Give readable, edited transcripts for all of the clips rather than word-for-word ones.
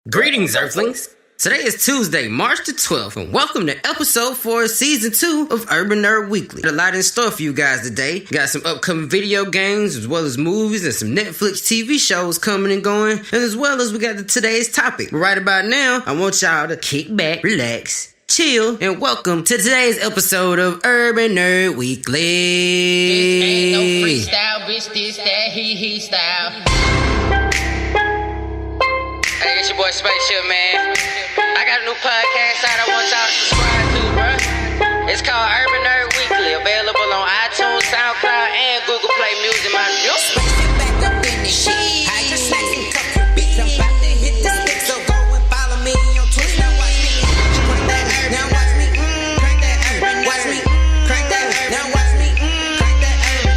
Greetings, Earthlings! Today is Tuesday, March the 12th, and welcome to episode 4 of season 2 of Urban Nerd Weekly. A lot in store for you guys today. Got some upcoming video games, as well as movies, and some Netflix TV shows coming and going, and as well as we got today's topic. But right about now, I want y'all to kick back, relax, chill, and welcome to today's episode of Urban Nerd Weekly. This ain't no freestyle, bitch, this that he style. Hey, it's your boy Spaceship, man. I got a new podcast out I want y'all to subscribe to, bruh. It's called Urban Nerd Weekly, available on iTunes, SoundCloud, and Google Play Music. My back up in this shit. How you snacking, cup your bitch? I'm about to hit the stick, so go and follow me on Twitter. Now watch me crank that herb. Now watch me crank that herb. Watch me crank that herb. Now watch me crank that herb.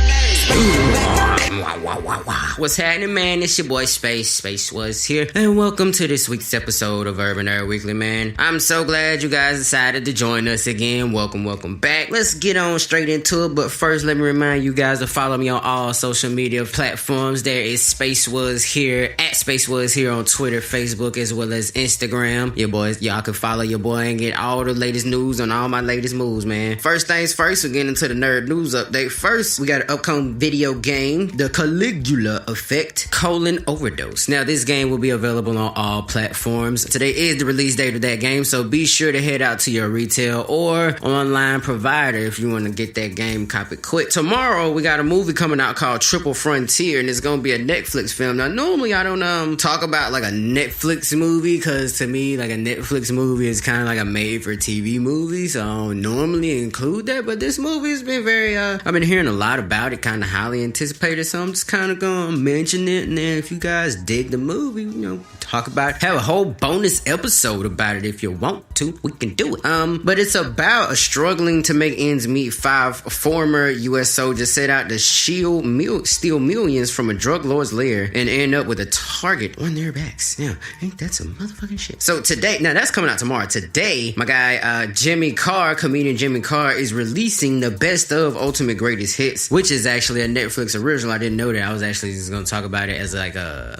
What's happening, man? It's your boy Space was here, and welcome to this week's episode of Urban Nerd Weekly, man. I'm so glad you guys decided to join us again. Welcome back. Let's get on straight into it, but first let me remind you guys to follow me on all social media platforms. There is Space Was Here, at Space Was Here on Twitter, Facebook, as well as Instagram. Your boys, y'all can follow your boy and get all the latest news on all my latest moves, man. First things first, we're getting into the nerd news update. First, we got an upcoming video game, The Caligula Effect: Overdose. Now, this game will be available on all platforms. Today is the release date of that game, so be sure to head out to your retail or online provider if you want to get that game copied quick. Tomorrow, we got a movie coming out called Triple Frontier, and it's going to be a Netflix film. Now, normally I don't talk about like a Netflix movie, because to me, like a Netflix movie is kind of like a made-for-TV movie, so I don't normally include that, but this movie has been very, I've been hearing a lot about it, kind of highly anticipated, so I'm just kind of going to mention it, and then if you guys dig the movie, talk about it. Have a whole bonus episode about it if you want to. We can do it. But it's about a struggling to make ends meet 5 former U.S. soldiers set out to steal millions from a drug lord's lair and end up with a target on their backs. Yeah, ain't that some motherfucking shit? So today, now that's coming out tomorrow. Today, my guy comedian Jimmy Carr, is releasing the best of Ultimate Greatest Hits, which is actually a Netflix original. I didn't know that. I was actually just gonna talk about it as like a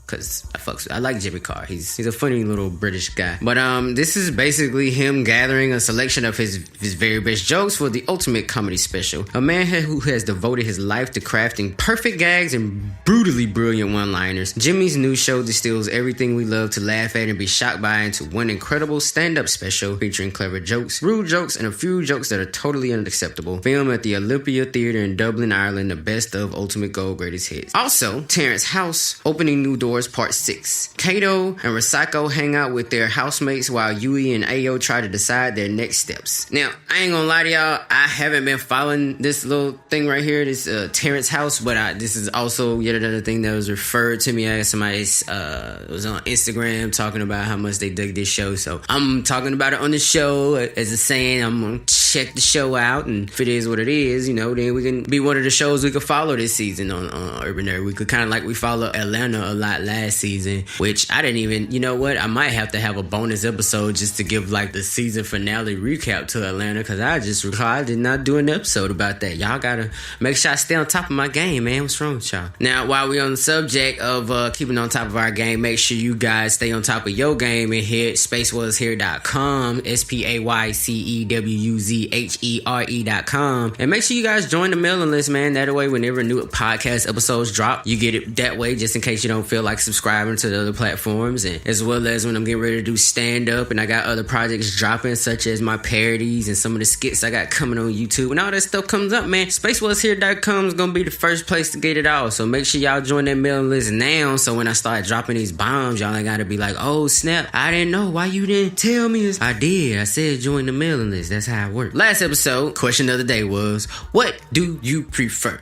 because I like Jimmy Carr. He's a funny little British guy. But this is basically him gathering a selection of his very best jokes for the Ultimate Comedy Special. A man who has devoted his life to crafting perfect gags and brutally brilliant one-liners. Jimmy's new show distills everything we love to laugh at and be shocked by into one incredible stand-up special featuring clever jokes, rude jokes, and a few jokes that are totally unacceptable. Filmed at the Olympia Theatre in Dublin, Ireland, the best of Ultimate Gold Greatest Hits. Also, Terrence House, Opening New Doors Part 6. Kato and Risako hang out with their housemates while Yui and Ayo try to decide their next steps. Now, I ain't gonna lie to y'all, I haven't been following this little thing right here, this Terrence House, but this is also yet another thing that was referred to me as somebody was on Instagram talking about how much they dug this show, so I'm talking about it on the show as a saying. I'm gonna check the show out, and if it is what it is, then we can be one of the shows we could follow this season on Urban Nerd. We could kind of like we follow Atlanta a lot last season, which I didn't even, I might have to have a bonus episode just to give like the season finale recap to Atlanta, because I just recall I did not do an episode about that. Y'all gotta make sure I stay on top of my game, man. What's wrong with y'all? Now, while we're on the subject of keeping on top of our game, make sure you guys stay on top of your game and hit spacewashere.com, SPAYCEWUZHERE.com, and make sure you guys join the mailing list, man. That way, whenever new podcast episodes drop, you get it that way, just in case you don't feel like subscribing to the other platforms, and as well as when I'm getting ready to do stand-up and I got other projects dropping, such as my parodies and some of the skits I got coming on YouTube, and all that stuff comes up, man. SpaceWasHere.com is gonna be the first place to get it all, so make sure y'all join that mailing list now, so when I start dropping these bombs, y'all ain't gotta be like, oh snap, I didn't know, why you didn't tell me this? I did, I said join the mailing list, that's how it works. Last episode, question of the day was, what do you prefer?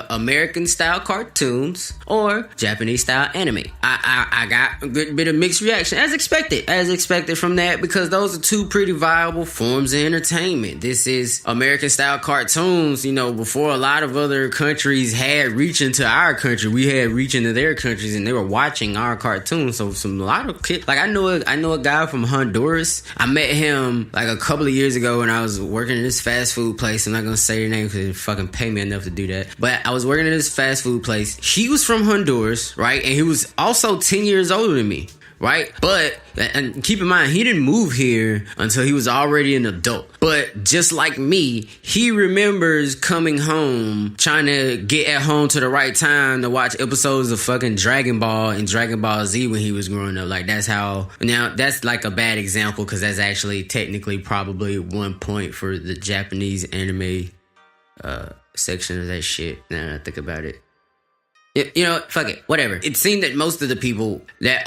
American style cartoons or Japanese style anime? I got a good bit of mixed reaction, as expected from that, because those are two pretty viable forms of entertainment. This is American style cartoons, before a lot of other countries had reach into our country, we had reach into their countries, and they were watching our cartoons. So a lot of kids, like I know a guy from Honduras. I met him like a couple of years ago when I was working working in this fast food place. I'm not gonna say the name because they fucking pay me enough to do that. But I was working in this fast food place. He was from Honduras, right? And he was also 10 years older than me. Right? But, and keep in mind, he didn't move here until he was already an adult. But just like me, he remembers coming home, trying to get at home to the right time to watch episodes of fucking Dragon Ball and Dragon Ball Z when he was growing up. Like, that's how, now that's like a bad example because that's actually technically probably 1 point for the Japanese anime section of that shit. Now that I think about it. You know, fuck it, whatever. It seemed that most of the people that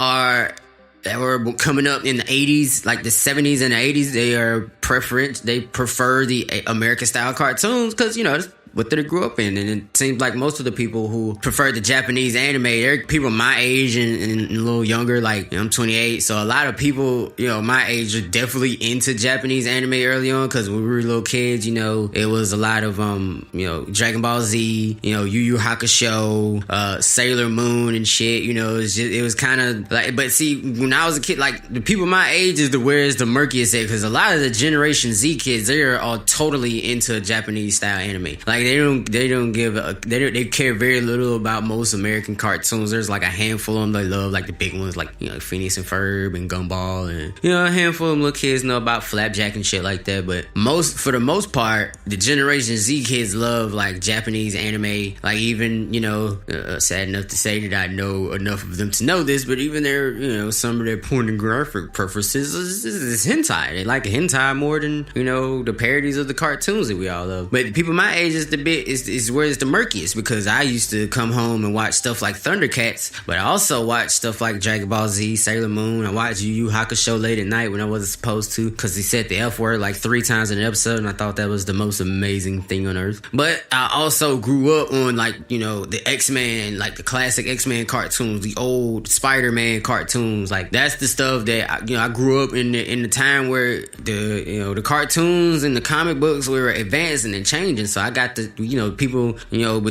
were coming up in the 80s, like the 70s and the 80s, they prefer the American style cartoons because, you know, it's what they grew up in. And it seems like most of the people who prefer the Japanese anime, they're people my age and a little younger. Like, you know, I'm 28, so a lot of people, you know, my age are definitely into Japanese anime early on because when we were little kids, you know, it was a lot of you know, Dragon Ball Z, you know, Yu Yu Hakusho, Sailor Moon and shit. You know, it was kind of like, but see, when I was a kid, like the people my age is where it's the murkiest at because a lot of the Generation Z kids, they are all totally into Japanese style anime. Like, they care very little about most American cartoons. There's like a handful of them they love, like the big ones, like, you know, Phineas and Ferb and Gumball, and, you know, a handful of them little kids know about Flapjack and shit like that. But for the most part, the Generation Z kids love like Japanese anime. Like, even, you know, sad enough to say that I know enough of them to know this, but even their, you know, some of their pornographic preferences is hentai. They like hentai more than, you know, the parodies of the cartoons that we all love. But people my age is where it's the murkiest because I used to come home and watch stuff like Thundercats, but I also watched stuff like Dragon Ball Z, Sailor Moon. I watched Yu Yu Hakusho late at night when I wasn't supposed to because he said the F word like 3 times in an episode, and I thought that was the most amazing thing on earth. But I also grew up on, like, you know, the X-Men, like the classic X-Men cartoons, the old Spider-Man cartoons. Like, that's the stuff that I grew up in the time where the cartoons and the comic books were advancing and changing. So I got the, you know, people, you know,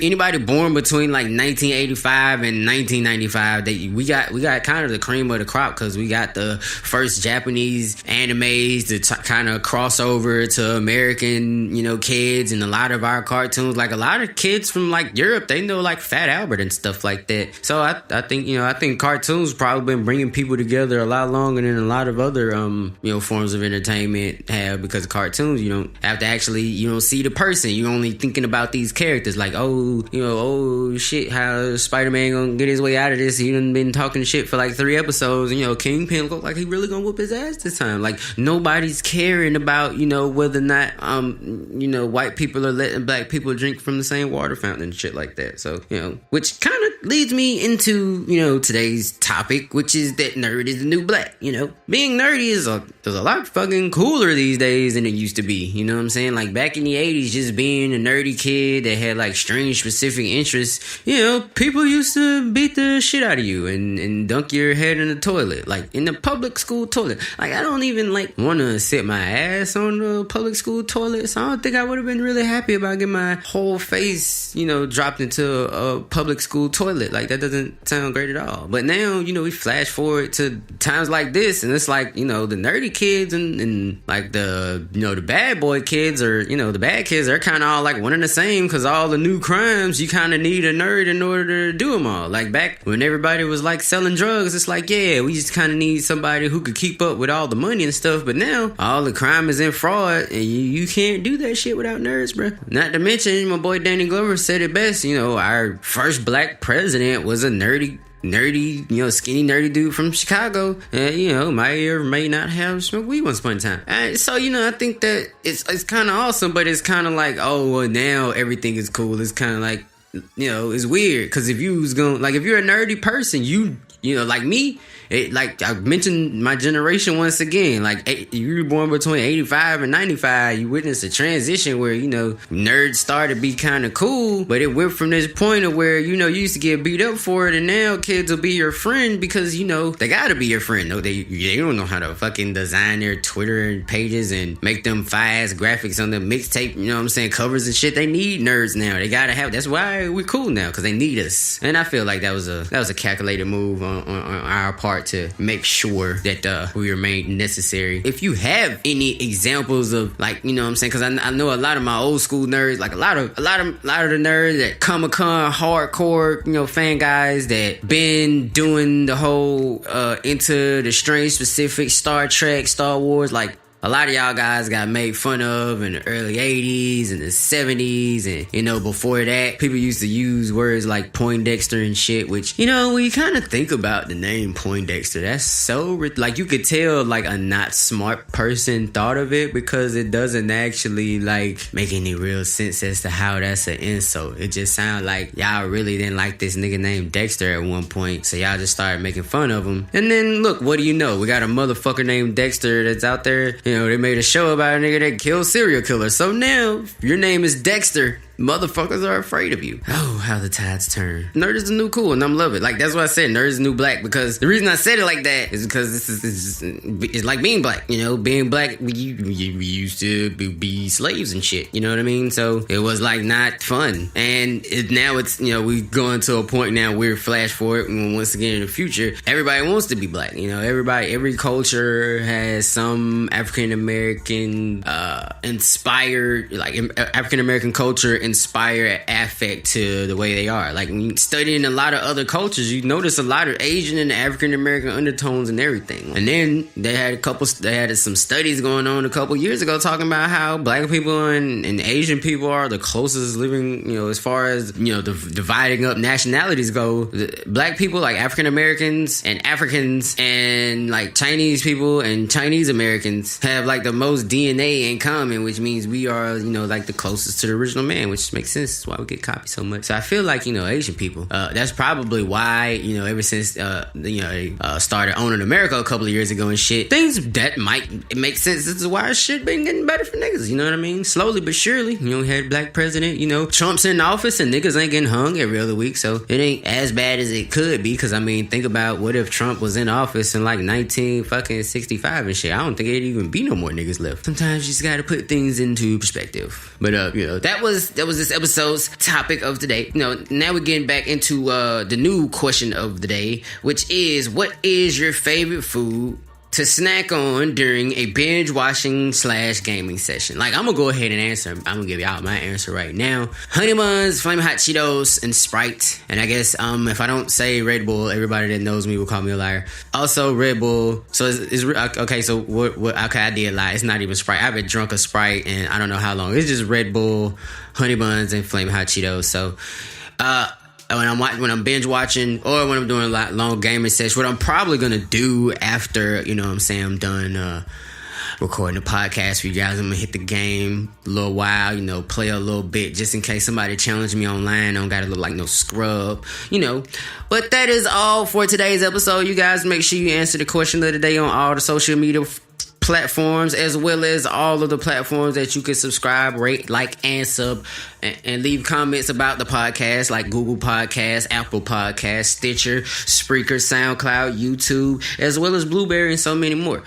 anybody born between like 1985 and 1995, we got kind of the cream of the crop because we got the first Japanese animes to kind of cross over to American, you know, kids, and a lot of our cartoons, like a lot of kids from like Europe, they know like Fat Albert and stuff like that. So I think cartoons probably been bringing people together a lot longer than a lot of other you know, forms of entertainment have, because cartoons, you don't have to actually, you don't see the person, you only thinking about these characters, like, oh, you know, oh shit, how Spider-Man gonna get his way out of this? He done been talking shit for like 3 episodes, and, you know, Kingpin look like he really gonna whoop his ass this time. Like, nobody's caring about, you know, whether or not you know, white people are letting black people drink from the same water fountain and shit like that. So, you know, which kind of leads me into, you know, today's topic, which is that nerd is the new black. You know, being nerdy is a lot fucking cooler these days than it used to be. You know what I'm saying? Like, back in the 80s, just being a nerdy kid that had like strange specific interests, you know, people used to beat the shit out of you and dunk your head in the toilet, like in the public school toilet. Like, I don't even like want to sit my ass on the public school toilet, so I don't think I would have been really happy about getting my whole face, you know, dropped into a public school toilet. Like, that doesn't sound great at all. But now, you know, we flash forward to times like this, and it's like, you know, the nerdy kids and like the, you know, the bad boy kids, or, you know, the bad kids, they're kind of all like one and the same, because all the new crimes, you kind of need a nerd in order to do them all. Like, back when everybody was like selling drugs, it's like, yeah, we just kind of need somebody who could keep up with all the money and stuff. But now all the crime is in fraud, and you can't do that shit without nerds, bro. Not to mention, my boy Danny Glover said it best, you know, our first black president was a nerdy, you know, skinny, nerdy dude from Chicago. And, you know, may or may not have smoked weed once upon a time. And so, you know, I think that it's kind of awesome, but it's kind of like, oh, well, now everything is cool. It's kind of like, you know, it's weird. Because if you was going, like, if you're a nerdy person, you know, like me, like I mentioned my generation once again, like you were born between 85 and 95, you witnessed a transition where, you know, nerds started to be kind of cool, but it went from this point of where, you know, you used to get beat up for it, and now kids will be your friend because, you know, they gotta be your friend. No, they don't know how to fucking design their Twitter pages and make them fire-ass graphics on the mixtape, you know what I'm saying, covers and shit. They need nerds now. They gotta have, that's why we're cool now, because they need us. And I feel like that was a calculated move on our part to make sure that we remain necessary. If you have any examples of, like, you know what I'm saying, because I know a lot of my old school nerds, like a lot of the nerds that Comic-Con hardcore, you know, fan guys that been doing the whole Into the Strange specific Star Trek, Star Wars, like, a lot of y'all guys got made fun of in the early 80s and the 70s, and, you know, before that, people used to use words like Poindexter and shit, which, you know, when you kind of think about the name Poindexter, that's so, like, you could tell, like, a not smart person thought of it, because it doesn't actually, like, make any real sense as to how that's an insult. It just sounds like y'all really didn't like this nigga named Dexter at one point, so y'all just started making fun of him. And then, look, what do you know? We got a motherfucker named Dexter that's out there. You know, they made a show about a nigga that kills serial killers. So now, if your name is Dexter, motherfuckers are afraid of you. Oh, how the tides turn. Nerd is the new cool, and I'm love it. Like, that's why I said nerd is the new black, because the reason I said it like that is because it's like being black. You know, being black, we used to be slaves and shit. You know what I mean? So it was like not fun. And now it's, you know, we going to a point now where flash forward, and once again in the future, everybody wants to be black. You know, every culture has some African American inspired, like African American culture inspire affect to the way they are. Like, when you studying a lot of other cultures, you notice a lot of Asian and African American undertones and everything. And then they had some studies going on a couple years ago talking about how black people and Asian people are the closest living, you know, as far as, you know, the dividing up nationalities go. Black people, like African Americans and Africans and like Chinese people and Chinese Americans have like the most DNA in common, which means we are, you know, like the closest to the original man, which makes sense. That's why we get copied so much. So I feel like, you know, Asian people, that's probably why, you know, ever since, you know, they started owning America a couple of years ago and shit, things that might make sense. This is why shit been getting better for niggas, you know what I mean? Slowly but surely, you know, we had black president, you know, Trump's in office and niggas ain't getting hung every other week, so it ain't as bad as it could be, because I mean, think about what if Trump was in office in like 1965 and shit. I don't think it'd even be no more niggas left. Sometimes you just gotta put things into perspective. But you know, that was this episode's topic of the day. You know, now we're getting back into the new question of the day, which is, what is your favorite food to snack on during a binge watching / gaming session? Like, I'm gonna go ahead and answer. I'm gonna give y'all my answer right now. Honey Buns, Flaming Hot Cheetos, and Sprite. And I guess if I don't say Red Bull, everybody that knows me will call me a liar. Also Red Bull. So it's okay. So what? Okay, I did lie. It's not even Sprite. I haven't drunk a Sprite and I don't know how long. It's just Red Bull, Honey Buns, and Flaming Hot Cheetos. So when I'm binge watching or when I'm doing a long gaming session, what I'm probably gonna do after, you know what I'm saying, I'm done recording the podcast for you guys, I'm gonna hit the game a little while, you know, play a little bit just in case somebody challenge me online. I don't gotta look like no scrub, you know. But that is all for today's episode. You guys make sure you answer the question of the day on all the social media platforms, as well as all of the platforms that you can subscribe, rate, like, and sub, and leave comments about the podcast, like Google Podcasts, Apple Podcasts, Stitcher, Spreaker, SoundCloud, YouTube, as well as Blueberry, and so many more.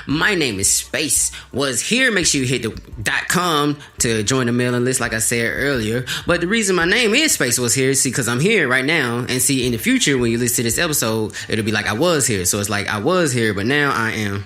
My name is Space Was Here. Make sure you hit the .com to join the mailing list, like I said earlier. But the reason my name is Space Was Here is because I'm here right now, and see, in the future when you listen to this episode, it'll be like I was here. So it's like I was here, but now I am